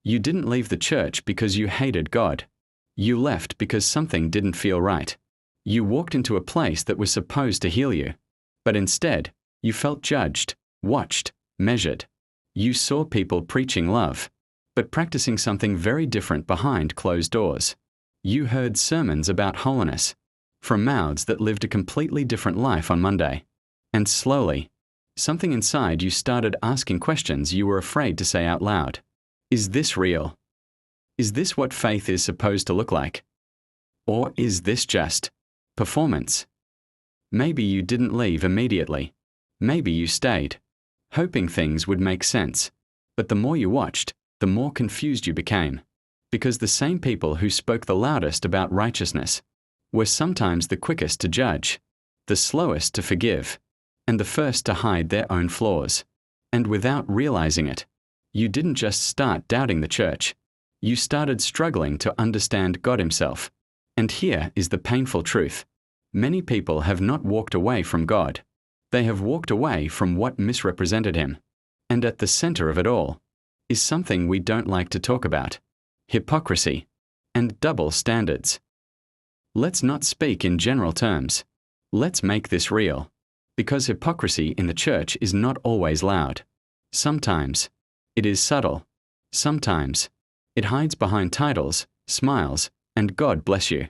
You didn't leave the church because you hated God. You left because something didn't feel right. You walked into a place that was supposed to heal you, but instead, you felt judged, watched, measured. You saw people preaching love, but practicing something very different behind closed doors. You heard sermons about holiness from mouths that lived a completely different life on Monday. And slowly, something inside you started asking questions you were afraid to say out loud. Is this real? Is this what faith is supposed to look like? Or is this just performance? Maybe you didn't leave immediately. Maybe you stayed, hoping things would make sense. But the more you watched, the more confused you became. Because the same people who spoke the loudest about righteousness were sometimes the quickest to judge, the slowest to forgive, and the first to hide their own flaws. And without realizing it, you didn't just start doubting the church. You started struggling to understand God Himself. And here is the painful truth. Many people have not walked away from God. They have walked away from what misrepresented Him. And at the center of it all is something we don't like to talk about: hypocrisy and double standards. Let's not speak in general terms. Let's make this real. Because hypocrisy in the church is not always loud. Sometimes it is subtle. Sometimes it hides behind titles, smiles, and God bless you.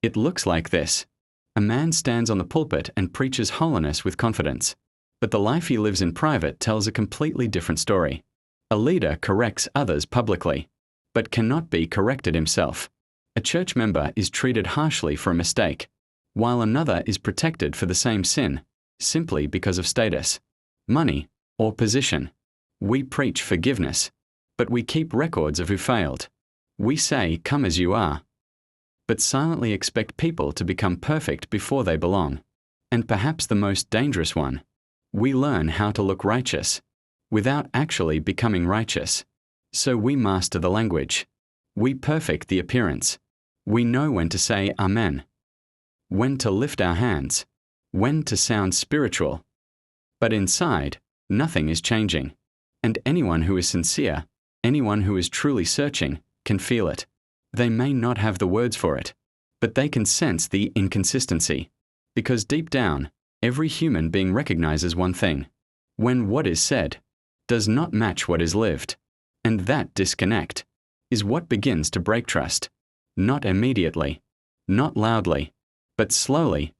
It looks like this. A man stands on the pulpit and preaches holiness with confidence, but the life he lives in private tells a completely different story. A leader corrects others publicly, but cannot be corrected himself. A church member is treated harshly for a mistake, while another is protected for the same sin, simply because of status, money, or position. We preach forgiveness, but we keep records of who failed. We say, "Come as you are," but silently expect people to become perfect before they belong. And perhaps the most dangerous one, we learn how to look righteous without actually becoming righteous. So we master the language. We perfect the appearance. We know when to say Amen, when to lift our hands, when to sound spiritual. But inside, nothing is changing. And anyone who is sincere, anyone who is truly searching, can feel it. They may not have the words for it, but they can sense the inconsistency. Because deep down, every human being recognizes one thing: when what is said does not match what is lived. And that disconnect is what begins to break trust. Not immediately, not loudly, but slowly,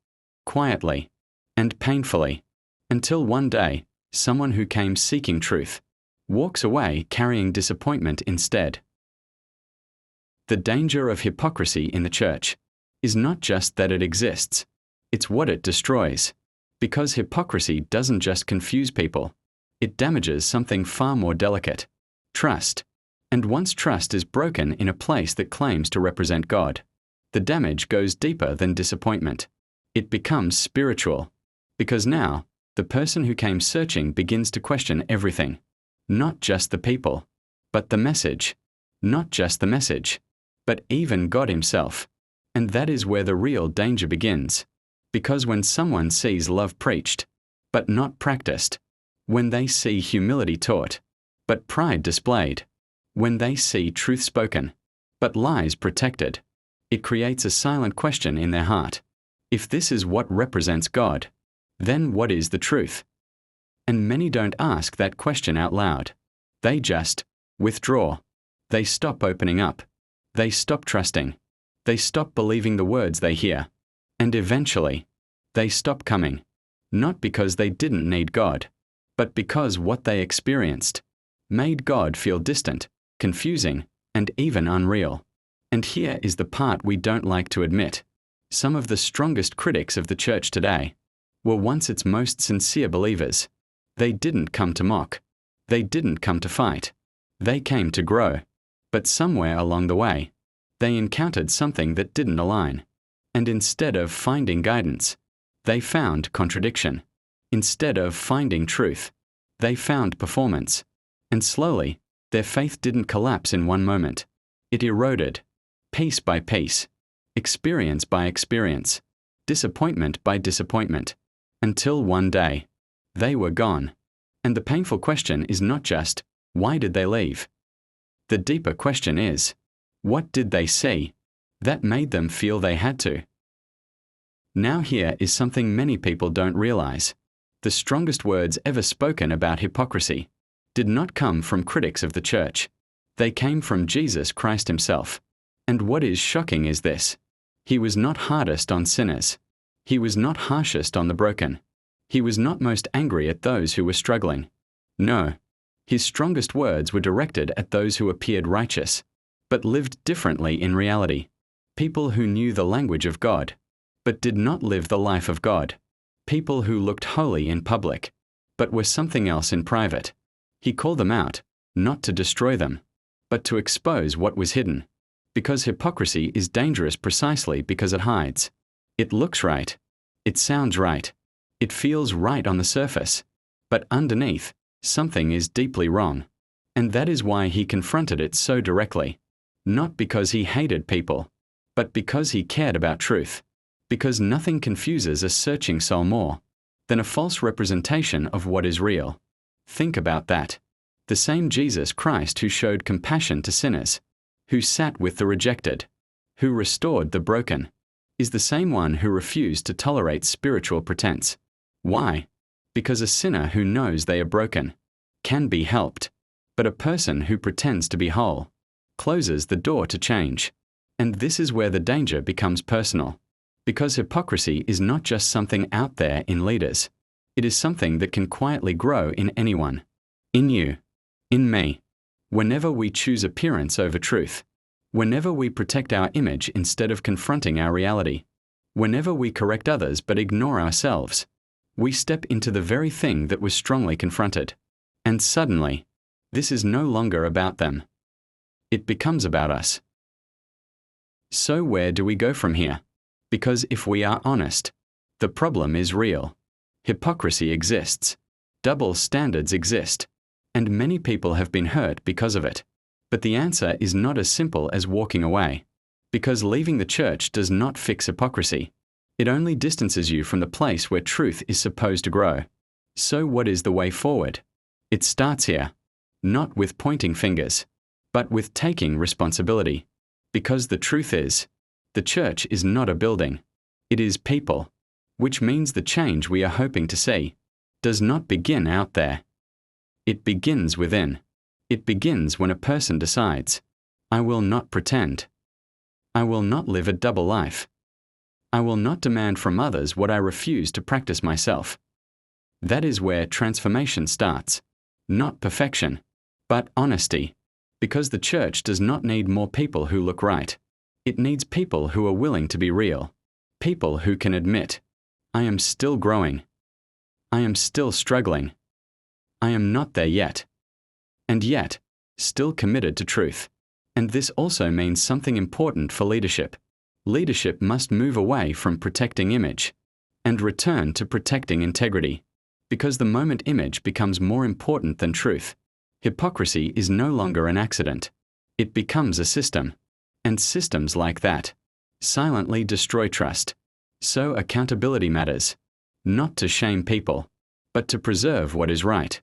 quietly, and painfully, until one day, someone who came seeking truth walks away carrying disappointment instead. The danger of hypocrisy in the church is not just that it exists, it's what it destroys. Because hypocrisy doesn't just confuse people, it damages something far more delicate: trust. And once trust is broken in a place that claims to represent God, the damage goes deeper than disappointment. It becomes spiritual. Because now, the person who came searching begins to question everything. Not just the people, but the message. Not just the message, but even God Himself. And that is where the real danger begins. Because when someone sees love preached, but not practiced, when they see humility taught, but pride displayed, when they see truth spoken, but lies protected, it creates a silent question in their heart. If this is what represents God, then what is the truth? And many don't ask that question out loud. They just withdraw. They stop opening up. They stop trusting. They stop believing the words they hear. And eventually, they stop coming. Not because they didn't need God, but because what they experienced made God feel distant, confusing, and even unreal. And here is the part we don't like to admit. Some of the strongest critics of the church today were once its most sincere believers. They didn't come to mock. They didn't come to fight. They came to grow. But somewhere along the way, they encountered something that didn't align. And instead of finding guidance, they found contradiction. Instead of finding truth, they found performance. And slowly, their faith didn't collapse in one moment. It eroded, piece by piece, experience by experience, disappointment by disappointment, until one day, they were gone. And the painful question is not just, why did they leave? The deeper question is, what did they see that made them feel they had to? Now here is something many people don't realize. The strongest words ever spoken about hypocrisy did not come from critics of the church. They came from Jesus Christ himself. And what is shocking is this: he was not hardest on sinners. He was not harshest on the broken. He was not most angry at those who were struggling. No, his strongest words were directed at those who appeared righteous, but lived differently in reality. People who knew the language of God, but did not live the life of God. People who looked holy in public, but were something else in private. He called them out, not to destroy them, but to expose what was hidden. Because hypocrisy is dangerous precisely because it hides. It looks right. It sounds right. It feels right on the surface. But underneath, something is deeply wrong. And that is why he confronted it so directly. Not because he hated people, but because he cared about truth. Because nothing confuses a searching soul more than a false representation of what is real. Think about that. The same Jesus Christ who showed compassion to sinners, who sat with the rejected, who restored the broken, is the same one who refused to tolerate spiritual pretense. Why? Because a sinner who knows they are broken can be helped, but a person who pretends to be whole closes the door to change. And this is where the danger becomes personal. Because hypocrisy is not just something out there in leaders. It is something that can quietly grow in anyone. In you. In me. Whenever we choose appearance over truth. Whenever we protect our image instead of confronting our reality. Whenever we correct others but ignore ourselves. We step into the very thing that was strongly confronted. And suddenly, this is no longer about them. It becomes about us. So where do we go from here? Because if we are honest, the problem is real. Hypocrisy exists. Double standards exist. And many people have been hurt because of it. But the answer is not as simple as walking away. Because leaving the church does not fix hypocrisy. It only distances you from the place where truth is supposed to grow. So what is the way forward? It starts here. Not with pointing fingers, but with taking responsibility. Because the truth is, the church is not a building. It is people. Which means the change we are hoping to see does not begin out there. It begins within. It begins when a person decides, I will not pretend. I will not live a double life. I will not demand from others what I refuse to practice myself. That is where transformation starts. Not perfection, but honesty. Because the church does not need more people who look right. It needs people who are willing to be real. People who can admit, I am still growing. I am still struggling. I am not there yet. And yet, still committed to truth. And this also means something important for leadership. Leadership must move away from protecting image and return to protecting integrity. Because the moment image becomes more important than truth, hypocrisy is no longer an accident. It becomes a system. And systems like that silently destroy trust. So accountability matters. Not to shame people, but to preserve what is right.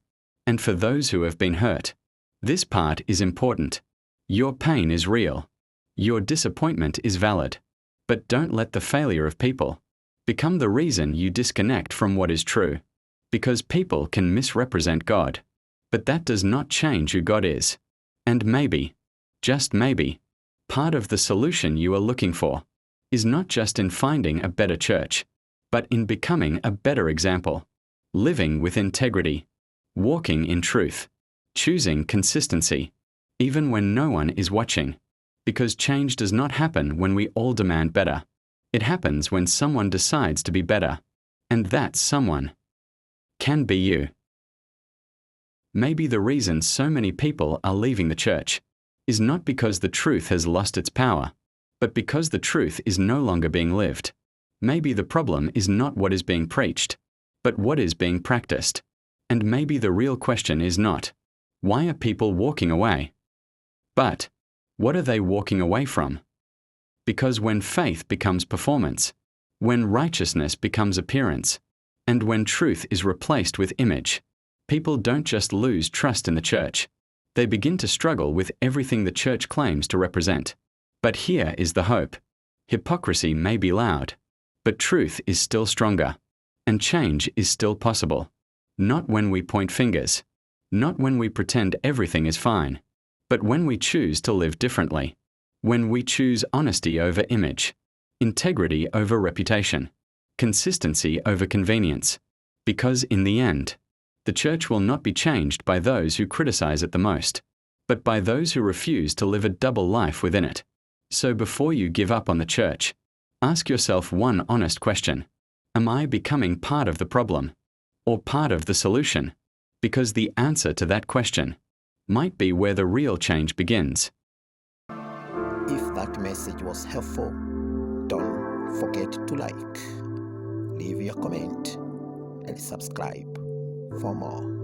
And for those who have been hurt, this part is important. Your pain is real. Your disappointment is valid. But don't let the failure of people become the reason you disconnect from what is true. Because people can misrepresent God. But that does not change who God is. And maybe, just maybe, part of the solution you are looking for is not just in finding a better church, but in becoming a better example, living with integrity, walking in truth, choosing consistency, even when no one is watching. Because change does not happen when we all demand better. It happens when someone decides to be better. And that someone can be you. Maybe the reason so many people are leaving the church is not because the truth has lost its power, but because the truth is no longer being lived. Maybe the problem is not what is being preached, but what is being practiced. And maybe the real question is not, why are people walking away? But, what are they walking away from? Because when faith becomes performance, when righteousness becomes appearance, and when truth is replaced with image, people don't just lose trust in the church. They begin to struggle with everything the church claims to represent. But here is the hope. Hypocrisy may be loud, but truth is still stronger, and change is still possible. Not when we point fingers, not when we pretend everything is fine, but when we choose to live differently, when we choose honesty over image, integrity over reputation, consistency over convenience, because in the end, the church will not be changed by those who criticize it the most, but by those who refuse to live a double life within it. So before you give up on the church, ask yourself one honest question. Am I becoming part of the problem or part of the solution? Because the answer to that question might be where the real change begins. If that message was helpful, don't forget to like, leave your comment, and subscribe for more.